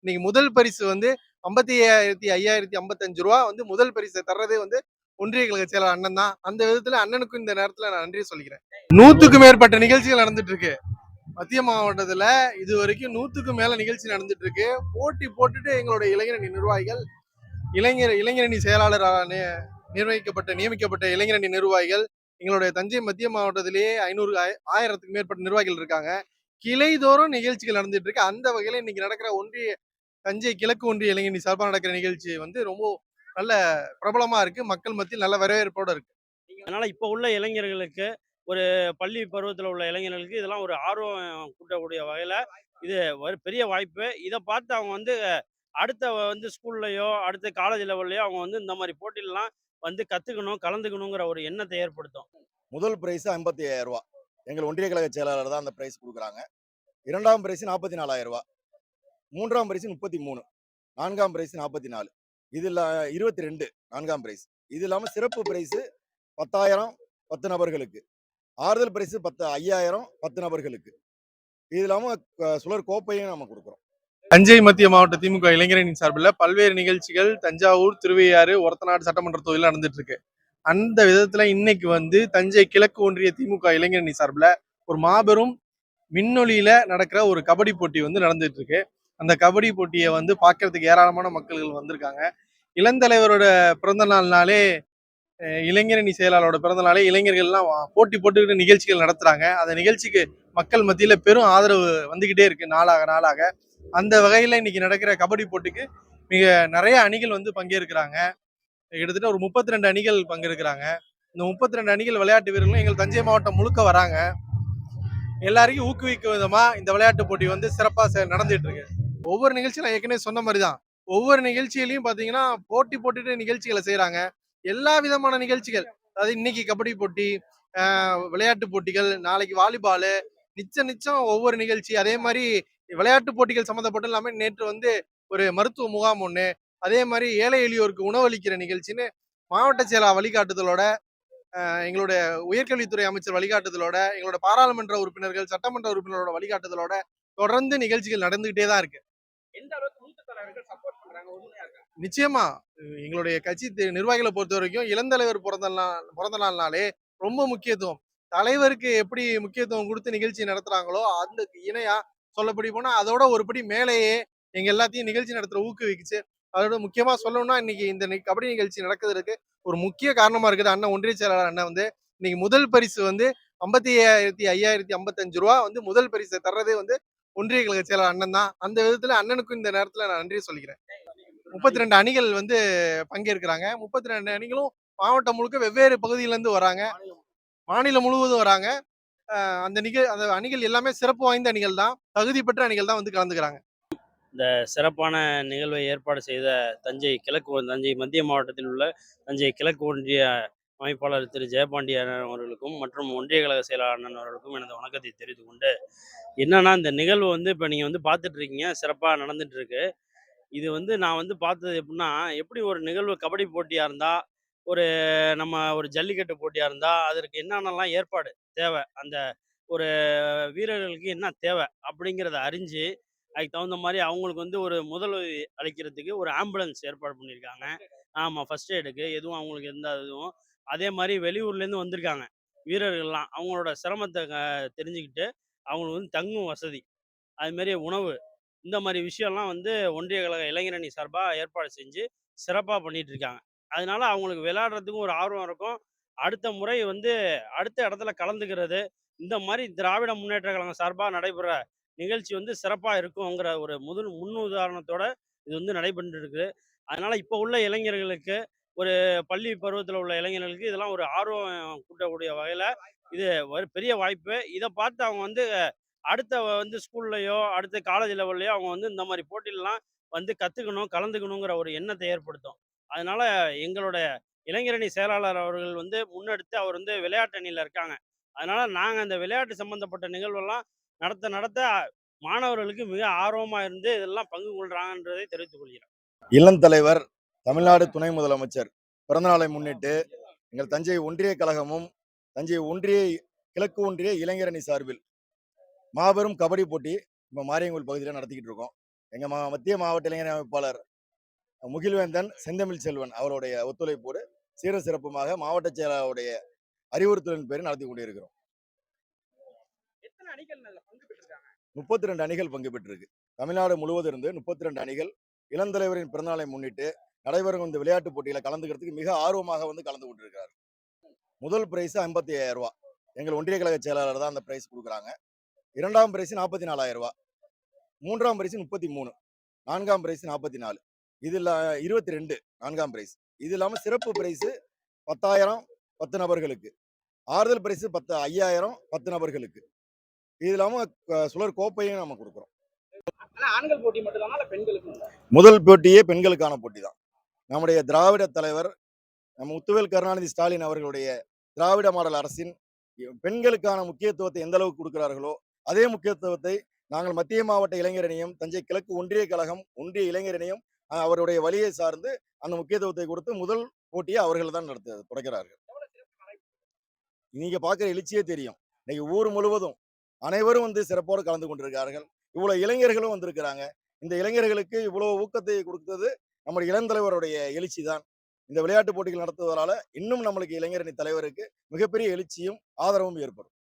இன்னைக்கு முதல் பரிசு வந்து 55,55 ரூபா வந்து முதல் பரிசை தர்றதே வந்து ஒன்றிய கழக செயலாளர் அண்ணன் தான். அந்த விதத்துல அண்ணனுக்கும் இந்த நேரத்துல நான் நன்றி சொல்லிக்கிறேன். 100க்கும் மேற்பட்ட நிகழ்ச்சிகள் நடந்துட்டு இருக்கு மத்திய மாவட்டத்துல. இது வரைக்கும் 100க்கும் மேல நிகழ்ச்சி நடந்துட்டு இருக்கு. போட்டி போட்டுட்டு எங்களுடைய இளைஞரணி நிர்வாகிகள், இளைஞரணி செயலாளர் நியமிக்கப்பட்ட இளைஞரணி நிர்வாகிகள், எங்களுடைய தஞ்சை மத்திய மாவட்டத்திலேயே 1000த்துக்கும் மேற்பட்ட நிர்வாகிகள் இருக்காங்க. கிளைதோறும் நிகழ்ச்சிகள் நடந்துட்டு இருக்கு. அந்த வகையில இன்னைக்கு நடக்கிற தஞ்சை கிழக்கு ஒன்றிய இளைஞரணி சார்பாக நடக்கிற நிகழ்ச்சி வந்து ரொம்ப நல்ல பிரபலமா இருக்கு. மக்கள் மத்தியில் நல்ல வரவேற்போட இருக்கு. அதனால இப்போ உள்ள இளைஞர்களுக்கு, ஒரு பள்ளி பருவத்தில உள்ள இளைஞர்களுக்கு இதெல்லாம் ஒரு ஆர்வம் கூட்டக்கூடிய வகையில, இது ஒரு பெரிய வாய்ப்பு. இத பார்த்து அவங்க வந்து அடுத்த வந்து ஸ்கூல்லயோ, அடுத்த காலேஜ் லெவல்லயோ அவங்க வந்து இந்த மாரி போட்டிலலாம் வந்து கத்துக்கணும், கலந்துக்கணுங்கிற ஒரு எண்ணத்த ஏற்படுத்தும். முதல் பிரைஸ் ரூ. 55,000. எங்கள் ஒன்றிய கழக செயலாளர் தான் அந்த பிரைஸ் குடுக்குறாங்க. 2ஆம் பிரைஸ் ரூ. 44,000. 3ஆம் பிரைஸ் 33. 4ஆம் பிரைஸ் 44. இதுல 22 4ஆம் பிரைஸ். இது இல்லாம சிறப்பு பிரைஸ் 10,000 10 நபர்களுக்கு. ஆறுதல் பிரைஸ் 5,000 10 நபர்களுக்கு. இது இல்லாம சுழற் கோப்பையும் நம்ம கொடுக்குறோம். தஞ்சை மத்திய மாவட்ட திமுக இளைஞரணியின் சார்பில் பல்வேறு நிகழ்ச்சிகள் தஞ்சாவூர், திருவையாறு, ஒரத்தநாடு சட்டமன்ற தொகுதியில் நடந்துட்டு இருக்கு. அந்த விதத்துல இன்னைக்கு வந்து தஞ்சை கிழக்கு ஒன்றிய திமுக இளைஞரணி சார்பில் ஒரு மாபெரும் மின்னொலியில நடக்கிற ஒரு கபடி போட்டி வந்து நடந்துட்டு இருக்கு. அந்த கபடி போட்டியை வந்து பார்க்கறதுக்கு ஏராளமான மக்கள்கள் வந்திருக்காங்க. இளந்தலைவரோட பிறந்த நாள்னாலே, இளைஞரணி செயலாளரோட பிறந்த நாளே இளைஞர்கள்லாம் போட்டி போட்டுக்கிட்டு நிகழ்ச்சிகள் நடத்துறாங்க. அந்த நிகழ்ச்சிக்கு மக்கள் மத்தியில பெரும் ஆதரவு வந்துகிட்டே இருக்கு நாளாக நாளாக. அந்த வகையில இன்னைக்கு நடக்கிற கபடி போட்டிக்கு மிக நிறைய அணிகள் வந்து பங்கேற்கிறாங்க. கிட்டத்தட்ட ஒரு 32 அணிகள் பங்கேற்கிறாங்க. இந்த 32 அணிகள் விளையாட்டு வீரர்களும் எங்கள் தஞ்சை மாவட்டம் முழுக்க வராங்க. எல்லாரையும் ஊக்குவிக்கும் விதமா இந்த விளையாட்டு போட்டி வந்து சிறப்பா நடந்துட்டு இருக்கு. ஒவ்வொரு நிகழ்ச்சியும் நான் ஏற்கனவே சொன்ன மாதிரிதான், ஒவ்வொரு நிகழ்ச்சியிலையும் பாத்தீங்கன்னா போட்டி போட்டுட்டு நிகழ்ச்சிகளை செய்யறாங்க. எல்லா விதமான நிகழ்ச்சிகள், அதாவது இன்னைக்கு கபடி போட்டி, விளையாட்டு போட்டிகள், நாளைக்கு வாலிபாலு, நிச்சயம் ஒவ்வொரு நிகழ்ச்சி. அதே மாதிரி விளையாட்டு போட்டிகள் சம்மந்தப்பட்ட இல்லாம நேற்று வந்து ஒரு மருத்துவ முகாம் ஒண்ணு, அதே மாதிரி ஏழை எளியோருக்கு உணவளிக்கிற நிகழ்ச்சின்னு மாவட்ட செயலர் வழிகாட்டுதலோட, எங்களுடைய உயர்கல்வித்துறை அமைச்சர் வழிகாட்டுதலோட, எங்களோட பாராளுமன்ற உறுப்பினர்கள், சட்டமன்ற உறுப்பினரோட வழிகாட்டுதலோட தொடர்ந்து நிகழ்ச்சிகள் நடந்துகிட்டே தான் இருக்கு. எந்த அளவுக்கு மூத்த தலைவர்கள் சப்போர்ட் பண்றாங்க, உறுதுணையா இருக்காங்க? நிச்சயமா எங்களுடைய கட்சி நிர்வாகிகளை பொறுத்த வரைக்கும் இளந்தலைவர் பிறந்த நாள்னாலே ரொம்ப முக்கியத்துவம். தலைவருக்கு எப்படி முக்கியத்துவம் கொடுத்து நிகழ்ச்சி நடத்துறாங்களோ அந்த இணையா சொல்லப்படி போனா அதோட ஒருபடி மேலேயே எங்க எல்லாத்தையும் நிகழ்ச்சி நடத்துற ஊக்குவிக்குச்சு. அதோட முக்கியமா சொல்லணும்னா இன்னைக்கு இந்த கபடி நிகழ்ச்சி நடக்கிறதுக்கு ஒரு முக்கிய காரணமா இருக்குது அண்ணன் ஒன்றிய செயலாளர் அண்ணன் வந்து இன்னைக்கு முதல் பரிசு வந்து 55,55 ரூபா வந்து முதல் பரிசை தர்றதே வந்து ஒன்றிய கழக செயலாளர் அண்ணன் தான். அந்த விதத்துல அண்ணனுக்கும் இந்த நேரத்துல நான் நன்றி சொல்லிக்கிறேன். 32 அணிகள் வந்து பங்கேற்கிறாங்க. 32 அணிகளும் மாவட்டம் முழுக்க வெவ்வேறு பகுதியில இருந்து வராங்க. மாநிலம் முழுவதும் வராங்க. அந்த அணிகள் எல்லாமே சிறப்பு வாய்ந்த அணிகள் தான். தகுதி பெற்ற அணிகள் தான் வந்து கலந்துக்கிறாங்க. இந்த சிறப்பான நிகழ்வை ஏற்பாடு செய்த தஞ்சை மத்திய மாவட்டத்தில் உள்ள தஞ்சை கிழக்கு ஒன்றிய அமைப்பாளர் திரு ஜெயபாண்டியன் அவர்களுக்கும் மற்றும் ஒன்றிய கழக செயலாளர் அண்ணன் அவர்களுக்கும் எனது வணக்கத்தை தெரிவித்துக் கொண்டு, என்னன்னா இந்த நிகழ்வு வந்து இப்போ நீங்கள் வந்து பார்த்துட்டு இருக்கீங்க, சிறப்பாக நடந்துட்டு இருக்கு. இது வந்து நான் வந்து பார்த்தது எப்படின்னா, எப்படி ஒரு நிகழ்வு கபடி போட்டியா இருந்தா, ஒரு ஒரு ஜல்லிக்கட்டு போட்டியா இருந்தா, அதற்கு என்னென்னலாம் ஏற்பாடு தேவை, அந்த ஒரு வீரர்களுக்கு என்ன தேவை அப்படிங்கிறத அறிஞ்சு, அதுக்கு தகுந்த மாரி அவங்களுக்கு வந்து ஒரு முதலுதவி அளிக்கிறதுக்கு ஒரு ஆம்புலன்ஸ் ஏற்பாடு பண்ணியிருக்காங்க. ஆமா, ஃபர்ஸ்ட் எய்டுக்கு எதுவும் அவங்களுக்கு எந்த இதுவும். அதே மாரி வெளியூர்லேருந்து வந்திருக்காங்க வீரர்கள்லாம். அவங்களோட சிரமத்த தெரிஞ்சுக்கிட்டு, அவங்களுக்கு வந்து தங்கும் வசதி, அதுமாரி உணவு, இந்த மாரி விஷயம்லாம் வந்து ஒன்றிய கழக இளைஞரணி சார்பா ஏற்பாடு செஞ்சு சிறப்பா பண்ணிட்டு இருக்காங்க. அதனால அவங்களுக்கு விளையாடுறதுக்கும் ஒரு ஆர்வம் இருக்கும். அடுத்த முறை வந்து அடுத்த இடத்துல கலந்துக்கிறது, இந்த மாரி திராவிட முன்னேற்ற கழகம் சார்பா நடைபெற நிகழ்ச்சி வந்து சிறப்பா இருக்குங்கிற ஒரு முன் உதாரணத்தோட இது வந்து நடைபெற்று இருக்கு. அதனால இப்போ உள்ள இளைஞர்களுக்கு, ஒரு பள்ளி பருவத்தில உள்ள இளைஞர்களுக்கு இதெல்லாம் ஒரு ஆர்வம் கூட்டக்கூடிய வகையில இது ஒரு பெரிய வாய்ப்பு. இத பார்த்து அவங்க வந்து அடுத்த வந்து ஸ்கூல்லயோ, அடுத்த காலேஜ் லெவல்லயோ அவங்க வந்து இந்த மாரி போட்டிலலாம் வந்து கத்துக்கணும், கலந்துக்கணுங்கிற ஒரு எண்ணத்த ஏற்படுத்தும். அதனால எங்களோட இளைஞரணி செயலாளர் அவர்கள் வந்து முன்னெடுத்து அவர் வந்து விளையாட்டு அணியில இருக்காங்க. அதனால நாங்க அந்த விளையாட்டு சம்பந்தப்பட்ட நிகழ்வெல்லாம் நடத்த மாணவர்களுக்கு மிக ஆர்வமா இருந்து இதெல்லாம் பங்கு கொள்றாங்கன்றதை தெரிவித்துக் கொள்கிறேன். இளம் தலைவர், தமிழ்நாடு துணை முதலமைச்சர் பிறந்தநாளை முன்னிட்டு எங்கள் தஞ்சை ஒன்றிய கழகமும், தஞ்சை கிழக்கு ஒன்றிய இளைஞரணி சார்பில் மாபெரும் கபடி போட்டி இப்போ மாரியங்கோவில் பகுதியில் நடத்திக்கிட்டு இருக்கோம். எங்க மத்திய மாவட்ட இளைஞர் அமைப்பாளர் முகில்வேந்தன் செந்தமிழ் செல்வன் அவருடைய ஒத்துழைப்போடு சீர சிறப்புமாக மாவட்ட செயலாளருடைய அறிவுறுத்தலின் பேரில் நடத்தி கொண்டிருக்கிறோம். எத்தனை அணிகள் அதுல பங்கு பெற்றிருக்காங்க? 32 அணிகள் பங்கு பெற்றிருக்கு. தமிழ்நாடு முழுவதும் இருந்து 32 அணிகள் இளந்தலைவரின் பிறந்தநாளை முன்னிட்டு நடைபெறும் இந்த விளையாட்டுப் போட்டியில கலந்துக்கிறதுக்கு மிக ஆர்வமாக வந்து கலந்து கொண்டிருக்கிறார். முதல் பிரைஸ் 55,000 ரூபாய். எங்கள் ஒன்றிய கழக செயலாளர் தான் அந்த பிரைஸ் கொடுக்குறாங்க. இரண்டாம் பிரைஸ் 44,000 ரூபாய். மூன்றாம் பிரைஸ் 33. நான்காம் பிரைஸ் 44. இதில் 22 நான்காம் பிரைஸ். இது இல்லாமல் சிறப்பு பிரைஸ் 10,000 10 நபர்களுக்கு. ஆறுதல் பிரைஸ் 5,000 10 நபர்களுக்கு. இது இல்லாமல் சுழற் கோப்பையும் நம்ம கொடுக்குறோம். ஆனா ஆண்கள் போட்டி மட்டும் தானா இல்ல பெண்களுக்கும் உண்டா? முதல் போட்டியே பெண்களுக்கான போட்டி தான். நம்முடைய திராவிட தலைவர் நம்ம முத்துவேல் கருணாநிதி ஸ்டாலின் அவர்களுடைய திராவிட மாடல் அரசின் பெண்களுக்கான முக்கியத்துவத்தை எந்த அளவுக்கு கொடுக்கிறார்களோ அதே முக்கியத்துவத்தை நாங்கள் மத்திய மாவட்ட இளைஞரணியும் தஞ்சை கிழக்கு ஒன்றிய கழகம் ஒன்றிய இளைஞரணியும் அவருடைய வழியை சார்ந்து அந்த முக்கியத்துவத்தை கொடுத்து முதல் போட்டியை அவர்கள் தான் தொடக்கிறார்கள். நீங்க பார்க்குற எழுச்சியே தெரியும். இன்னைக்கு ஊர் முழுவதும் அனைவரும் வந்து சிறப்போடு கலந்து கொண்டிருக்கிறார்கள். இவ்வளவு இளைஞர்களும் வந்திருக்கிறாங்க. இந்த இளைஞர்களுக்கு இவ்வளவு ஊக்கத்தை கொடுத்தது நம்முடைய இளந்தலைவருடைய எழுச்சி தான். இந்த விளையாட்டு போட்டிகள் நடத்துவதால இன்னும் நம்மளுக்கு இளைஞரணி தலைவருக்கு மிகப்பெரிய எழுச்சியும் ஆதரவும் ஏற்படும்.